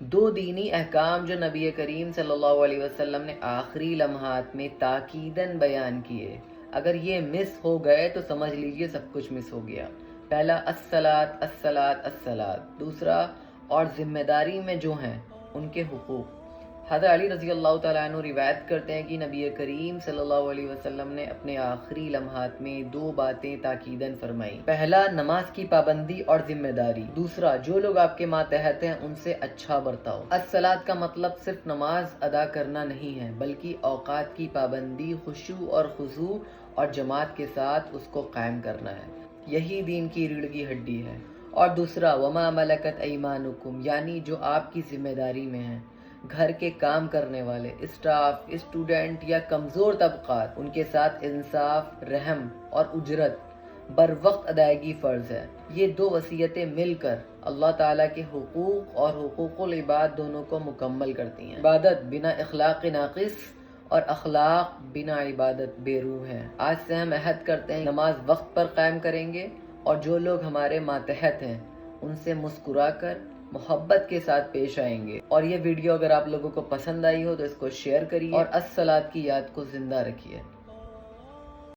دو دینی احکام جو نبی کریم صلی اللہ علیہ وسلم نے آخری لمحات میں تاکیداً بیان کیے، اگر یہ مس ہو گئے تو سمجھ لیجئے سب کچھ مس ہو گیا۔ پہلا الصلاۃ الصلاۃ الصلاۃ، دوسرا اور ذمہ داری میں جو ہیں ان کے حقوق۔ حضرت علی رضی اللہ تعالیٰ عنہ روایت کرتے ہیں کہ نبی کریم صلی اللہ علیہ وسلم نے اپنے آخری لمحات میں دو باتیں تاکیداً فرمائیں۔ پہلا، نماز کی پابندی اور ذمہ داری۔ دوسرا، جو لوگ آپ کے ماتحت ہیں ان سے اچھا برتاؤ۔ الصلاۃ کا مطلب صرف نماز ادا کرنا نہیں ہے، بلکہ اوقات کی پابندی، خشوع اور خضوع اور جماعت کے ساتھ اس کو قائم کرنا ہے۔ یہی دین کی ریڑھ کی ہڈی ہے۔ اور دوسرا، وما ملکت ایمانکم، یعنی جو آپ کی ذمہ داری میں ہیں، گھر کے کام کرنے والے، اسٹاف، اسٹوڈنٹ یا کمزور طبقات، ان کے ساتھ انصاف، رحم اور اجرت بر وقت ادائیگی فرض ہے۔ یہ دو وصیتیں مل کر اللہ تعالیٰ کے حقوق اور حقوق العباد دونوں کو مکمل کرتی ہیں۔ عبادت بنا اخلاق ناقص اور اخلاق بنا عبادت بے روح ہے۔ آج سے ہم عہد کرتے ہیں نماز وقت پر قائم کریں گے، اور جو لوگ ہمارے ماتحت ہیں ان سے مسکرا کر محبت کے ساتھ پیش آئیں گے۔ اور یہ ویڈیو اگر آپ لوگوں کو پسند آئی ہو تو اس کو شیئر کریے اور الصلاۃ کی یاد کو زندہ رکھیے۔